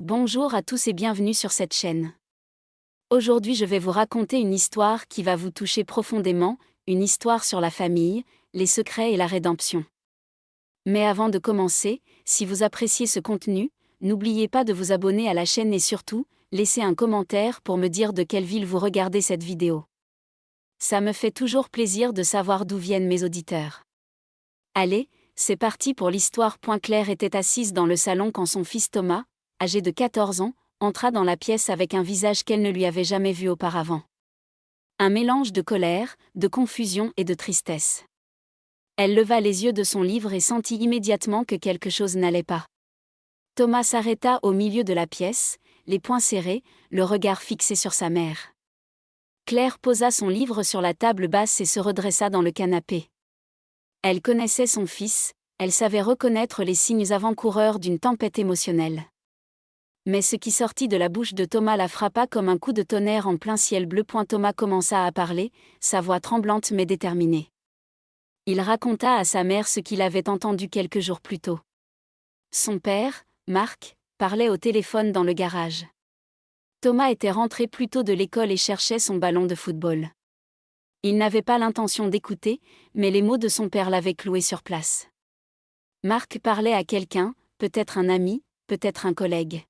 Bonjour à tous et bienvenue sur cette chaîne. Aujourd'hui je vais vous raconter une histoire qui va vous toucher profondément, une histoire sur la famille, les secrets et la rédemption. Mais avant de commencer, si vous appréciez ce contenu, n'oubliez pas de vous abonner à la chaîne et surtout, laissez un commentaire pour me dire de quelle ville vous regardez cette vidéo. Ça me fait toujours plaisir de savoir d'où viennent mes auditeurs. Allez, c'est parti pour l'histoire. Claire était assise dans le salon quand son fils Thomas, âgé de 14 ans, entra dans la pièce avec un visage qu'elle ne lui avait jamais vu auparavant. Un mélange de colère, de confusion et de tristesse. Elle leva les yeux de son livre et sentit immédiatement que quelque chose n'allait pas. Thomas s'arrêta au milieu de la pièce, les poings serrés, le regard fixé sur sa mère. Claire posa son livre sur la table basse et se redressa dans le canapé. Elle connaissait son fils, elle savait reconnaître les signes avant-coureurs d'une tempête émotionnelle. Mais ce qui sortit de la bouche de Thomas la frappa comme un coup de tonnerre en plein ciel bleu. Thomas commença à parler, sa voix tremblante mais déterminée. Il raconta à sa mère ce qu'il avait entendu quelques jours plus tôt. Son père, Marc, parlait au téléphone dans le garage. Thomas était rentré plus tôt de l'école et cherchait son ballon de football. Il n'avait pas l'intention d'écouter, mais les mots de son père l'avaient cloué sur place. Marc parlait à quelqu'un, peut-être un ami, peut-être un collègue.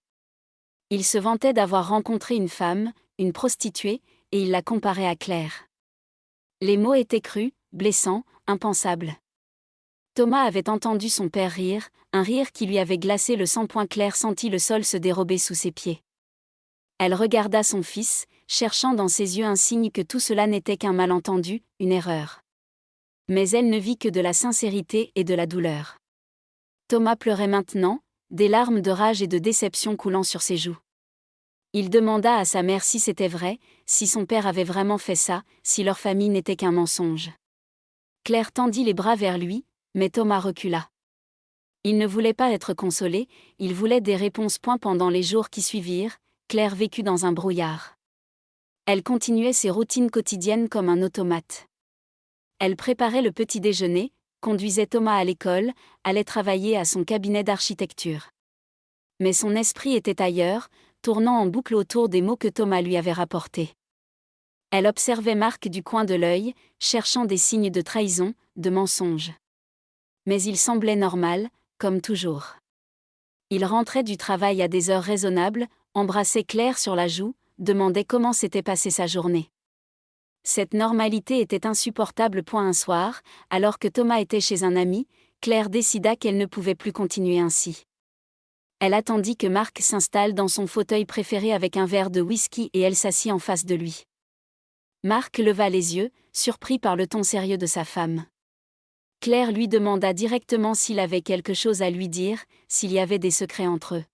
Il se vantait d'avoir rencontré une femme, une prostituée, et il la comparait à Claire. Les mots étaient crus, blessants, impensables. Thomas avait entendu son père rire, un rire qui lui avait glacé le sang. Claire sentit le sol se dérober sous ses pieds. Elle regarda son fils, cherchant dans ses yeux un signe que tout cela n'était qu'un malentendu, une erreur. Mais elle ne vit que de la sincérité et de la douleur. Thomas pleurait maintenant, des larmes de rage et de déception coulant sur ses joues. Il demanda à sa mère si c'était vrai, si son père avait vraiment fait ça, si leur famille n'était qu'un mensonge. Claire tendit les bras vers lui, mais Thomas recula. Il ne voulait pas être consolé, il voulait des réponses. Pendant les jours qui suivirent, Claire vécut dans un brouillard. Elle continuait ses routines quotidiennes comme un automate. Elle préparait le petit déjeuner, conduisait Thomas à l'école, allait travailler à son cabinet d'architecture. Mais son esprit était ailleurs, tournant en boucle autour des mots que Thomas lui avait rapportés. Elle observait Marc du coin de l'œil, cherchant des signes de trahison, de mensonge. Mais il semblait normal, comme toujours. Il rentrait du travail à des heures raisonnables, embrassait Claire sur la joue, demandait comment s'était passée sa journée. Cette normalité était insupportable. Un soir, alors que Thomas était chez un ami, Claire décida qu'elle ne pouvait plus continuer ainsi. Elle attendit que Marc s'installe dans son fauteuil préféré avec un verre de whisky et elle s'assit en face de lui. Marc leva les yeux, surpris par le ton sérieux de sa femme. Claire lui demanda directement s'il avait quelque chose à lui dire, s'il y avait des secrets entre eux.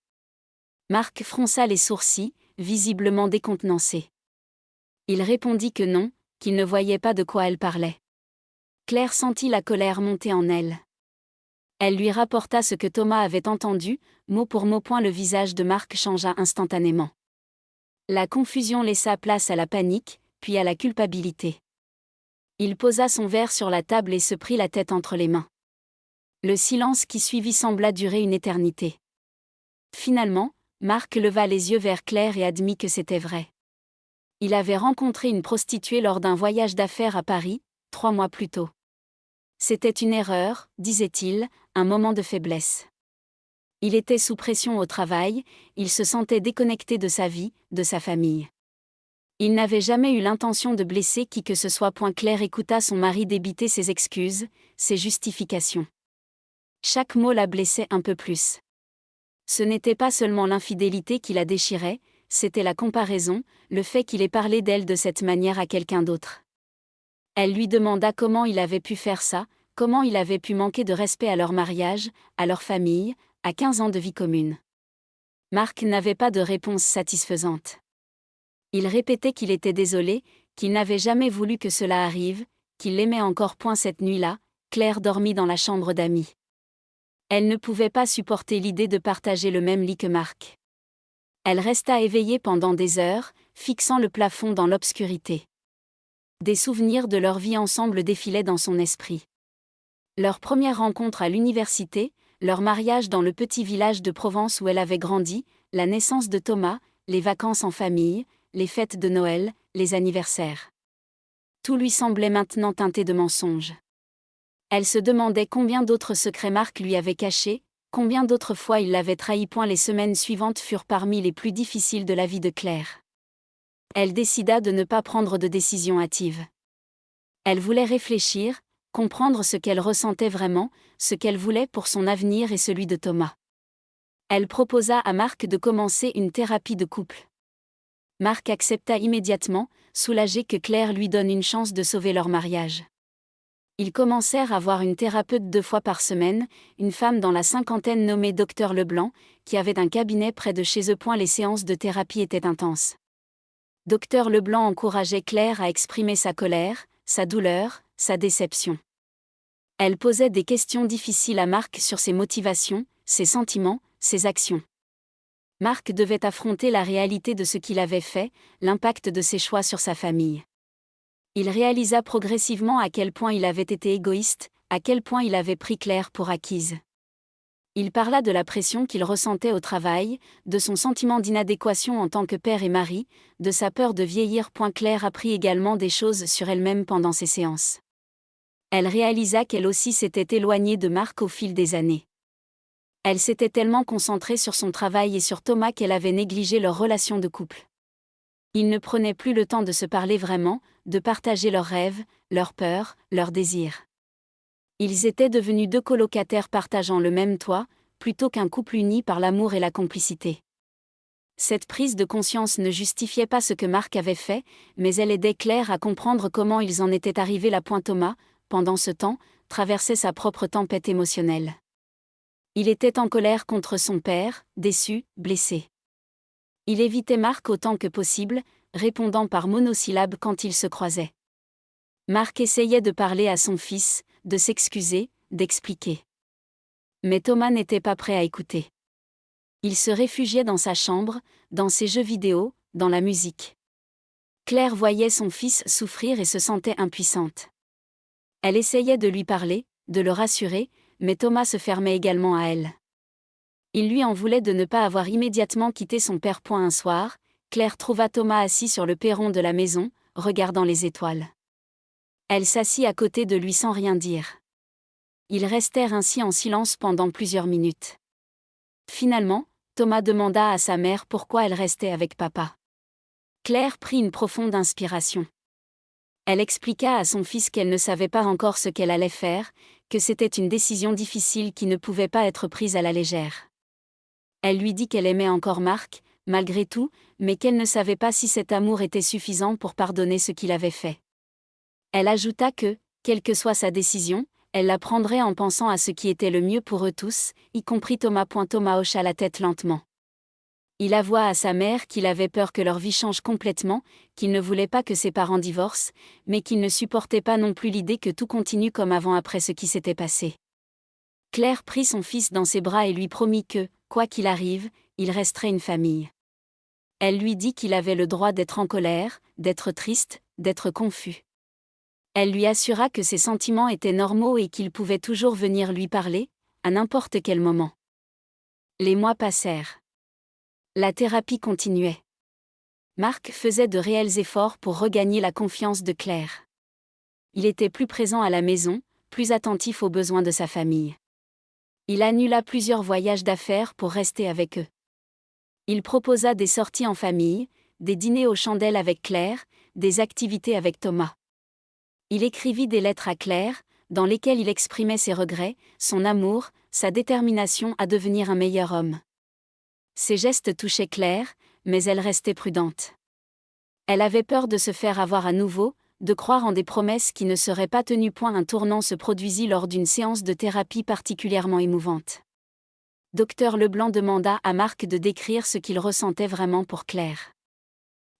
Marc fronça les sourcils, visiblement décontenancé. Il répondit que non, qu'il ne voyait pas de quoi elle parlait. Claire sentit la colère monter en elle. Elle lui rapporta ce que Thomas avait entendu, mot pour mot. Le visage de Marc changea instantanément. La confusion laissa place à la panique, puis à la culpabilité. Il posa son verre sur la table et se prit la tête entre les mains. Le silence qui suivit sembla durer une éternité. Finalement, Marc leva les yeux vers Claire et admit que c'était vrai. Il avait rencontré une prostituée lors d'un voyage d'affaires à Paris, 3 mois plus tôt. C'était une erreur, disait-il, un moment de faiblesse. Il était sous pression au travail, il se sentait déconnecté de sa vie, de sa famille. Il n'avait jamais eu l'intention de blesser qui que ce soit. Claire écouta son mari débiter ses excuses, ses justifications. Chaque mot la blessait un peu plus. Ce n'était pas seulement l'infidélité qui la déchirait, c'était la comparaison, le fait qu'il ait parlé d'elle de cette manière à quelqu'un d'autre. Elle lui demanda comment il avait pu faire ça, comment il avait pu manquer de respect à leur mariage, à leur famille, à 15 ans de vie commune. Marc n'avait pas de réponse satisfaisante. Il répétait qu'il était désolé, qu'il n'avait jamais voulu que cela arrive, qu'il l'aimait encore. Cette nuit-là, Claire dormit dans la chambre d'amis. Elle ne pouvait pas supporter l'idée de partager le même lit que Marc. Elle resta éveillée pendant des heures, fixant le plafond dans l'obscurité. Des souvenirs de leur vie ensemble défilaient dans son esprit. Leur première rencontre à l'université, leur mariage dans le petit village de Provence où elle avait grandi, la naissance de Thomas, les vacances en famille, les fêtes de Noël, les anniversaires. Tout lui semblait maintenant teinté de mensonges. Elle se demandait combien d'autres secrets Marc lui avait cachés, combien d'autres fois il l'avait trahi. Les semaines suivantes furent parmi les plus difficiles de la vie de Claire. Elle décida de ne pas prendre de décision hâtive. Elle voulait réfléchir, comprendre ce qu'elle ressentait vraiment, ce qu'elle voulait pour son avenir et celui de Thomas. Elle proposa à Marc de commencer une thérapie de couple. Marc accepta immédiatement, soulagé que Claire lui donne une chance de sauver leur mariage. Ils commencèrent à voir une thérapeute 2 fois par semaine, une femme dans la cinquantaine nommée Dr Leblanc, qui avait un cabinet près de chez eux. Les séances de thérapie étaient intenses. Dr Leblanc encourageait Claire à exprimer sa colère, sa douleur, sa déception. Elle posait des questions difficiles à Marc sur ses motivations, ses sentiments, ses actions. Marc devait affronter la réalité de ce qu'il avait fait, l'impact de ses choix sur sa famille. Il réalisa progressivement à quel point il avait été égoïste, à quel point il avait pris Claire pour acquise. Il parla de la pression qu'il ressentait au travail, de son sentiment d'inadéquation en tant que père et mari, de sa peur de vieillir. Claire apprit également des choses sur elle-même pendant ces séances. Elle réalisa qu'elle aussi s'était éloignée de Marc au fil des années. Elle s'était tellement concentrée sur son travail et sur Thomas qu'elle avait négligé leur relation de couple. Ils ne prenaient plus le temps de se parler vraiment, de partager leurs rêves, leurs peurs, leurs désirs. Ils étaient devenus 2 colocataires partageant le même toit, plutôt qu'un couple uni par l'amour et la complicité. Cette prise de conscience ne justifiait pas ce que Marc avait fait, mais elle aidait Claire à comprendre comment ils en étaient arrivés là. Thomas, pendant ce temps, traversait sa propre tempête émotionnelle. Il était en colère contre son père, déçu, blessé. Il évitait Marc autant que possible, répondant par monosyllabes quand ils se croisaient. Marc essayait de parler à son fils, de s'excuser, d'expliquer. Mais Thomas n'était pas prêt à écouter. Il se réfugiait dans sa chambre, dans ses jeux vidéo, dans la musique. Claire voyait son fils souffrir et se sentait impuissante. Elle essayait de lui parler, de le rassurer, mais Thomas se fermait également à elle. Il lui en voulait de ne pas avoir immédiatement quitté son père. Un soir, Claire trouva Thomas assis sur le perron de la maison, regardant les étoiles. Elle s'assit à côté de lui sans rien dire. Ils restèrent ainsi en silence pendant plusieurs minutes. Finalement, Thomas demanda à sa mère pourquoi elle restait avec papa. Claire prit une profonde inspiration. Elle expliqua à son fils qu'elle ne savait pas encore ce qu'elle allait faire, que c'était une décision difficile qui ne pouvait pas être prise à la légère. Elle lui dit qu'elle aimait encore Marc, malgré tout, mais qu'elle ne savait pas si cet amour était suffisant pour pardonner ce qu'il avait fait. Elle ajouta que, quelle que soit sa décision, elle la prendrait en pensant à ce qui était le mieux pour eux tous, y compris Thomas. Thomas hocha la tête lentement. Il avoua à sa mère qu'il avait peur que leur vie change complètement, qu'il ne voulait pas que ses parents divorcent, mais qu'il ne supportait pas non plus l'idée que tout continue comme avant après ce qui s'était passé. Claire prit son fils dans ses bras et lui promit que, quoi qu'il arrive, il resterait une famille. Elle lui dit qu'il avait le droit d'être en colère, d'être triste, d'être confus. Elle lui assura que ses sentiments étaient normaux et qu'il pouvait toujours venir lui parler, à n'importe quel moment. Les mois passèrent. La thérapie continuait. Marc faisait de réels efforts pour regagner la confiance de Claire. Il était plus présent à la maison, plus attentif aux besoins de sa famille. Il annula plusieurs voyages d'affaires pour rester avec eux. Il proposa des sorties en famille, des dîners aux chandelles avec Claire, des activités avec Thomas. Il écrivit des lettres à Claire, dans lesquelles il exprimait ses regrets, son amour, sa détermination à devenir un meilleur homme. Ces gestes touchaient Claire, mais elle restait prudente. Elle avait peur de se faire avoir à nouveau, de croire en des promesses qui ne seraient pas tenues. Un tournant se produisit lors d'une séance de thérapie particulièrement émouvante. Dr Leblanc demanda à Marc de décrire ce qu'il ressentait vraiment pour Claire.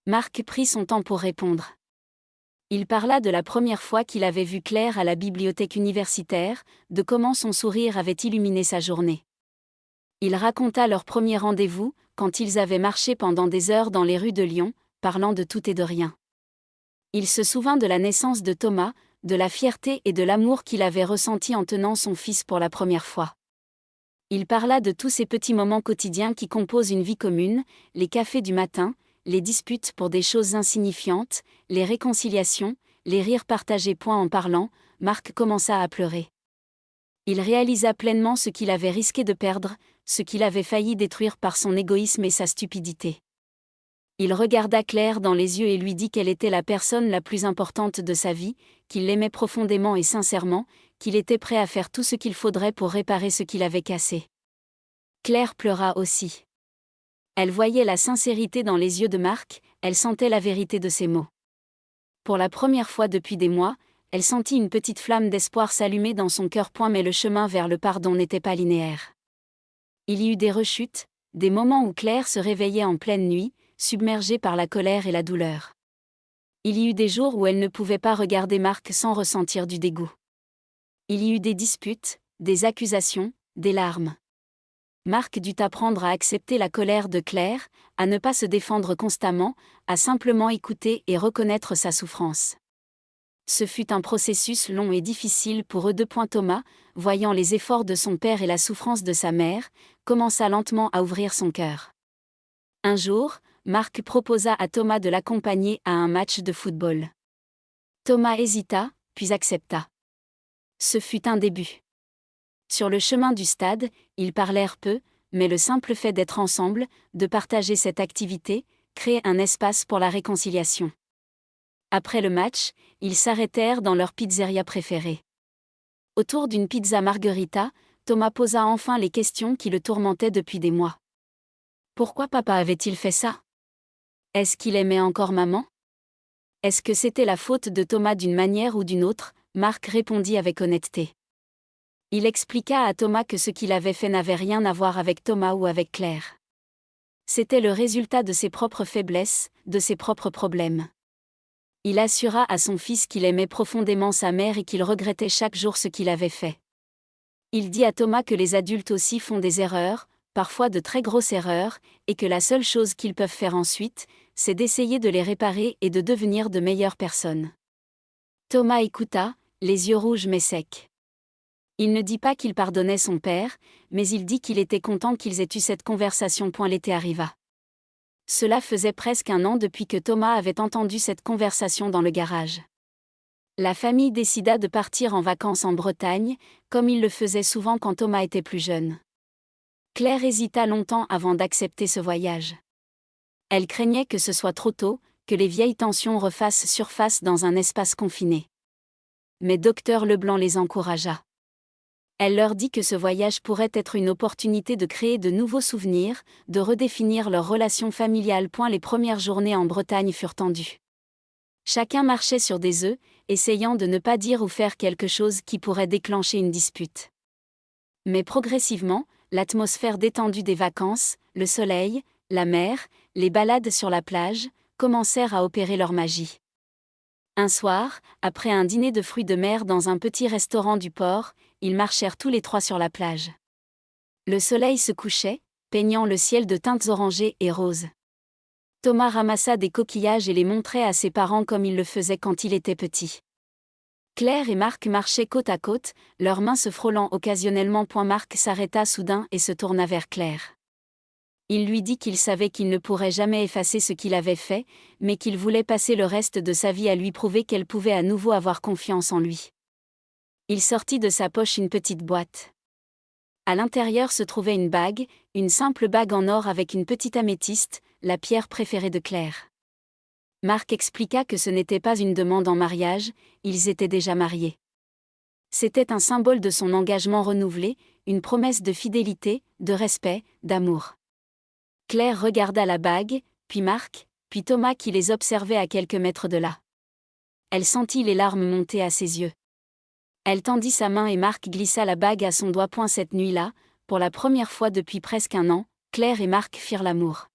Marc prit son temps pour répondre. Il parla de la première fois qu'il avait vu Claire à la bibliothèque universitaire, de comment son sourire avait illuminé sa journée. Il raconta leur premier rendez-vous, quand ils avaient marché pendant des heures dans les rues de Lyon, parlant de tout et de rien. Il se souvint de la naissance de Thomas, de la fierté et de l'amour qu'il avait ressenti en tenant son fils pour la première fois. Il parla de tous ces petits moments quotidiens qui composent une vie commune, les cafés du matin, les disputes pour des choses insignifiantes, les réconciliations, les rires partagés. En parlant, Marc commença à pleurer. Il réalisa pleinement ce qu'il avait risqué de perdre, ce qu'il avait failli détruire par son égoïsme et sa stupidité. Il regarda Claire dans les yeux et lui dit qu'elle était la personne la plus importante de sa vie, qu'il l'aimait profondément et sincèrement, qu'il était prêt à faire tout ce qu'il faudrait pour réparer ce qu'il avait cassé. Claire pleura aussi. Elle voyait la sincérité dans les yeux de Marc, elle sentait la vérité de ses mots. Pour la première fois depuis des mois, elle sentit une petite flamme d'espoir s'allumer dans son cœur. Mais le chemin vers le pardon n'était pas linéaire. Il y eut des rechutes, des moments où Claire se réveillait en pleine nuit, submergée par la colère et la douleur. Il y eut des jours où elle ne pouvait pas regarder Marc sans ressentir du dégoût. Il y eut des disputes, des accusations, des larmes. Marc dut apprendre à accepter la colère de Claire, à ne pas se défendre constamment, à simplement écouter et reconnaître sa souffrance. Ce fut un processus long et difficile pour eux deux. Thomas, voyant les efforts de son père et la souffrance de sa mère, commença lentement à ouvrir son cœur. Un jour, Marc proposa à Thomas de l'accompagner à un match de football. Thomas hésita, puis accepta. Ce fut un début. Sur le chemin du stade, ils parlèrent peu, mais le simple fait d'être ensemble, de partager cette activité, créait un espace pour la réconciliation. Après le match, ils s'arrêtèrent dans leur pizzeria préférée. Autour d'une pizza margherita, Thomas posa enfin les questions qui le tourmentaient depuis des mois. Pourquoi papa avait-il fait ça? Est-ce qu'il aimait encore maman? Est-ce que c'était la faute de Thomas d'une manière ou d'une autre? Marc répondit avec honnêteté. Il expliqua à Thomas que ce qu'il avait fait n'avait rien à voir avec Thomas ou avec Claire. C'était le résultat de ses propres faiblesses, de ses propres problèmes. Il assura à son fils qu'il aimait profondément sa mère et qu'il regrettait chaque jour ce qu'il avait fait. Il dit à Thomas que les adultes aussi font des erreurs, parfois de très grosses erreurs, et que la seule chose qu'ils peuvent faire ensuite, c'est d'essayer de les réparer et de devenir de meilleures personnes. Thomas écouta, les yeux rouges mais secs. Il ne dit pas qu'il pardonnait son père, mais il dit qu'il était content qu'ils aient eu cette conversation. L'été arriva. Cela faisait presque un an depuis que Thomas avait entendu cette conversation dans le garage. La famille décida de partir en vacances en Bretagne, comme il le faisait souvent quand Thomas était plus jeune. Claire hésita longtemps avant d'accepter ce voyage. Elle craignait que ce soit trop tôt, que les vieilles tensions refassent surface dans un espace confiné. Mais Dr Leblanc les encouragea. Elle leur dit que ce voyage pourrait être une opportunité de créer de nouveaux souvenirs, de redéfinir leur relation familiale. Les premières journées en Bretagne furent tendues. Chacun marchait sur des œufs, essayant de ne pas dire ou faire quelque chose qui pourrait déclencher une dispute. Mais progressivement, l'atmosphère détendue des vacances, le soleil, la mer, les balades sur la plage, commencèrent à opérer leur magie. Un soir, après un dîner de fruits de mer dans un petit restaurant du port, ils marchèrent tous les trois sur la plage. Le soleil se couchait, peignant le ciel de teintes orangées et roses. Thomas ramassa des coquillages et les montrait à ses parents comme il le faisait quand il était petit. Claire et Marc marchaient côte à côte, leurs mains se frôlant occasionnellement. Marc s'arrêta soudain et se tourna vers Claire. Il lui dit qu'il savait qu'il ne pourrait jamais effacer ce qu'il avait fait, mais qu'il voulait passer le reste de sa vie à lui prouver qu'elle pouvait à nouveau avoir confiance en lui. Il sortit de sa poche une petite boîte. À l'intérieur se trouvait une bague, une simple bague en or avec une petite améthyste, la pierre préférée de Claire. Marc expliqua que ce n'était pas une demande en mariage, ils étaient déjà mariés. C'était un symbole de son engagement renouvelé, une promesse de fidélité, de respect, d'amour. Claire regarda la bague, puis Marc, puis Thomas qui les observait à quelques mètres de là. Elle sentit les larmes monter à ses yeux. Elle tendit sa main et Marc glissa la bague à son doigt. Cette nuit-là, pour la première fois depuis presque un an, Claire et Marc firent l'amour.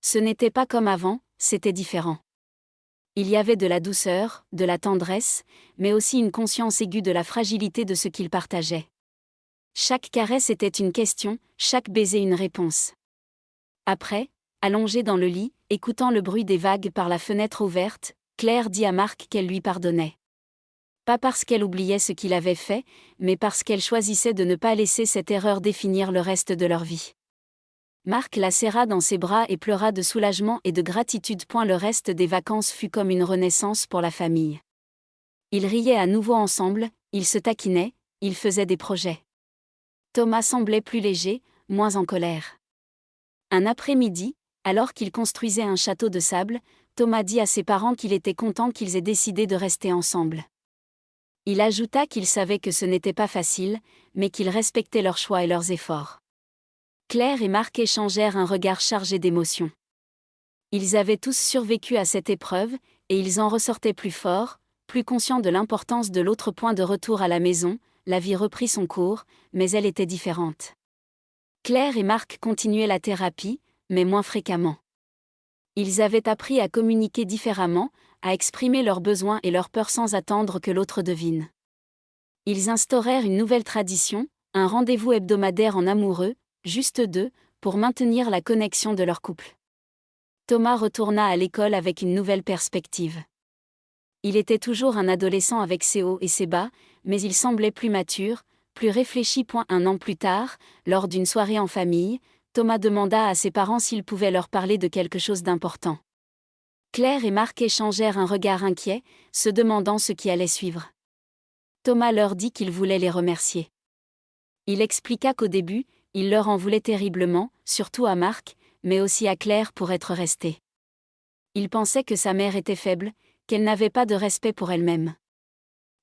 Ce n'était pas comme avant, c'était différent. Il y avait de la douceur, de la tendresse, mais aussi une conscience aiguë de la fragilité de ce qu'ils partageaient. Chaque caresse était une question, chaque baiser une réponse. Après, allongée dans le lit, écoutant le bruit des vagues par la fenêtre ouverte, Claire dit à Marc qu'elle lui pardonnait. Pas parce qu'elle oubliait ce qu'il avait fait, mais parce qu'elle choisissait de ne pas laisser cette erreur définir le reste de leur vie. Marc la serra dans ses bras et pleura de soulagement et de gratitude. Le reste des vacances fut comme une renaissance pour la famille. Ils riaient à nouveau ensemble, ils se taquinaient, ils faisaient des projets. Thomas semblait plus léger, moins en colère. Un après-midi, alors qu'il construisait un château de sable, Thomas dit à ses parents qu'il était content qu'ils aient décidé de rester ensemble. Il ajouta qu'il savait que ce n'était pas facile, mais qu'il respectait leurs choix et leurs efforts. Claire et Marc échangèrent un regard chargé d'émotion. Ils avaient tous survécu à cette épreuve, et ils en ressortaient plus forts, plus conscients de l'importance de l'autre. De retour à la maison, la vie reprit son cours, mais elle était différente. Claire et Marc continuaient la thérapie, mais moins fréquemment. Ils avaient appris à communiquer différemment, à exprimer leurs besoins et leurs peurs sans attendre que l'autre devine. Ils instaurèrent une nouvelle tradition, un rendez-vous hebdomadaire en amoureux, juste deux, pour maintenir la connexion de leur couple. Thomas retourna à l'école avec une nouvelle perspective. Il était toujours un adolescent avec ses hauts et ses bas, mais il semblait plus mature, plus réfléchi. Un an plus tard, lors d'une soirée en famille, Thomas demanda à ses parents s'il pouvait leur parler de quelque chose d'important. Claire et Marc échangèrent un regard inquiet, se demandant ce qui allait suivre. Thomas leur dit qu'il voulait les remercier. Il expliqua qu'au début, il leur en voulait terriblement, surtout à Marc, mais aussi à Claire pour être resté. Il pensait que sa mère était faible, qu'elle n'avait pas de respect pour elle-même.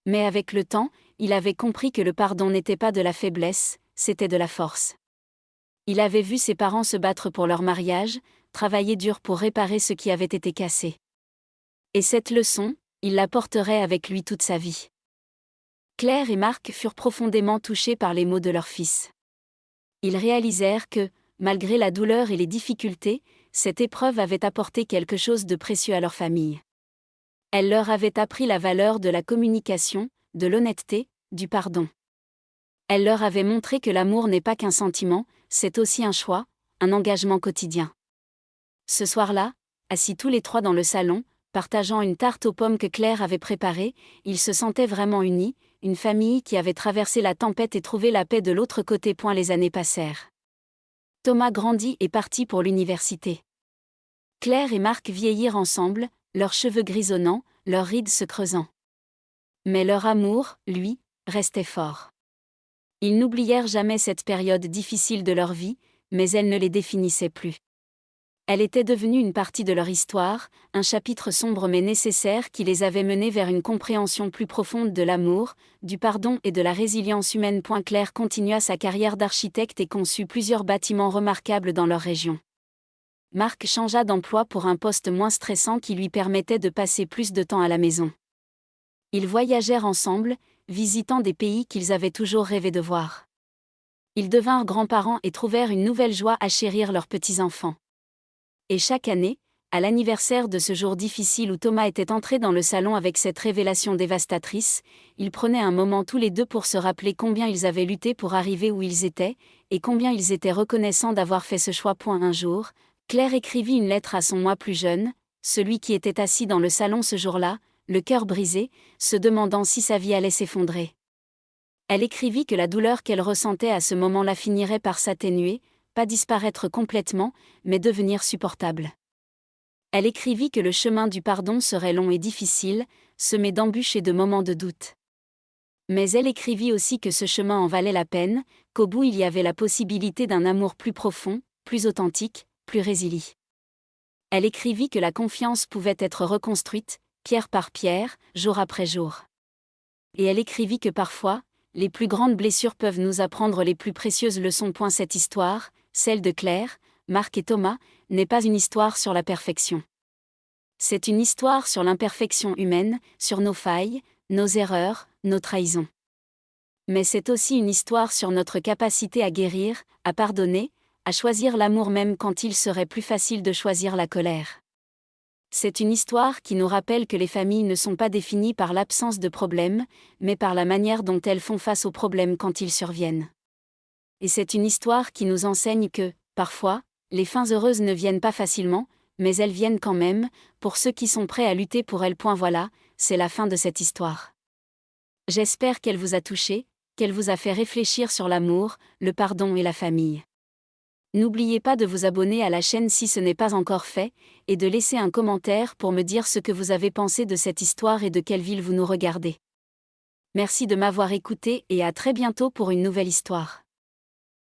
Mais avec le temps, il avait compris que le pardon n'était pas de la faiblesse, c'était de la force. Il avait vu ses parents se battre pour leur mariage, travailler dur pour réparer ce qui avait été cassé. Et cette leçon, il la porterait avec lui toute sa vie. Claire et Marc furent profondément touchés par les mots de leur fils. Ils réalisèrent que, malgré la douleur et les difficultés, cette épreuve avait apporté quelque chose de précieux à leur famille. Elle leur avait appris la valeur de la communication, de l'honnêteté, du pardon. Elle leur avait montré que l'amour n'est pas qu'un sentiment, c'est aussi un choix, un engagement quotidien. Ce soir-là, assis tous les trois dans le salon, partageant une tarte aux pommes que Claire avait préparée, ils se sentaient vraiment unis, une famille qui avait traversé la tempête et trouvé la paix de l'autre côté. Les années passèrent. Thomas grandit et partit pour l'université. Claire et Marc vieillirent ensemble, leurs cheveux grisonnants, leurs rides se creusant. Mais leur amour, lui, restait fort. Ils n'oublièrent jamais cette période difficile de leur vie, mais elle ne les définissait plus. Elle était devenue une partie de leur histoire, un chapitre sombre mais nécessaire qui les avait menés vers une compréhension plus profonde de l'amour, du pardon et de la résilience humaine. Claire continua sa carrière d'architecte et conçut plusieurs bâtiments remarquables dans leur région. Marc changea d'emploi pour un poste moins stressant qui lui permettait de passer plus de temps à la maison. Ils voyagèrent ensemble, visitant des pays qu'ils avaient toujours rêvé de voir. Ils devinrent grands-parents et trouvèrent une nouvelle joie à chérir leurs petits-enfants. Et chaque année, à l'anniversaire de ce jour difficile où Thomas était entré dans le salon avec cette révélation dévastatrice, ils prenaient un moment tous les deux pour se rappeler combien ils avaient lutté pour arriver où ils étaient, et combien ils étaient reconnaissants d'avoir fait ce choix. Un jour, Claire écrivit une lettre à son moi plus jeune, celui qui était assis dans le salon ce jour-là, le cœur brisé, se demandant si sa vie allait s'effondrer. Elle écrivit que la douleur qu'elle ressentait à ce moment-là finirait par s'atténuer, pas disparaître complètement, mais devenir supportable. Elle écrivit que le chemin du pardon serait long et difficile, semé d'embûches et de moments de doute. Mais elle écrivit aussi que ce chemin en valait la peine, qu'au bout il y avait la possibilité d'un amour plus profond, plus authentique, plus résilient. Elle écrivit que la confiance pouvait être reconstruite, pierre par pierre, jour après jour. Et elle écrivit que parfois, les plus grandes blessures peuvent nous apprendre les plus précieuses leçons. Cette histoire, celle de Claire, Marc et Thomas, n'est pas une histoire sur la perfection. C'est une histoire sur l'imperfection humaine, sur nos failles, nos erreurs, nos trahisons. Mais c'est aussi une histoire sur notre capacité à guérir, à pardonner, à choisir l'amour même quand il serait plus facile de choisir la colère. C'est une histoire qui nous rappelle que les familles ne sont pas définies par l'absence de problèmes, mais par la manière dont elles font face aux problèmes quand ils surviennent. Et c'est une histoire qui nous enseigne que, parfois, les fins heureuses ne viennent pas facilement, mais elles viennent quand même, pour ceux qui sont prêts à lutter pour elles. Voilà, c'est la fin de cette histoire. J'espère qu'elle vous a touché, qu'elle vous a fait réfléchir sur l'amour, le pardon et la famille. N'oubliez pas de vous abonner à la chaîne si ce n'est pas encore fait, et de laisser un commentaire pour me dire ce que vous avez pensé de cette histoire et de quelle ville vous nous regardez. Merci de m'avoir écouté et à très bientôt pour une nouvelle histoire.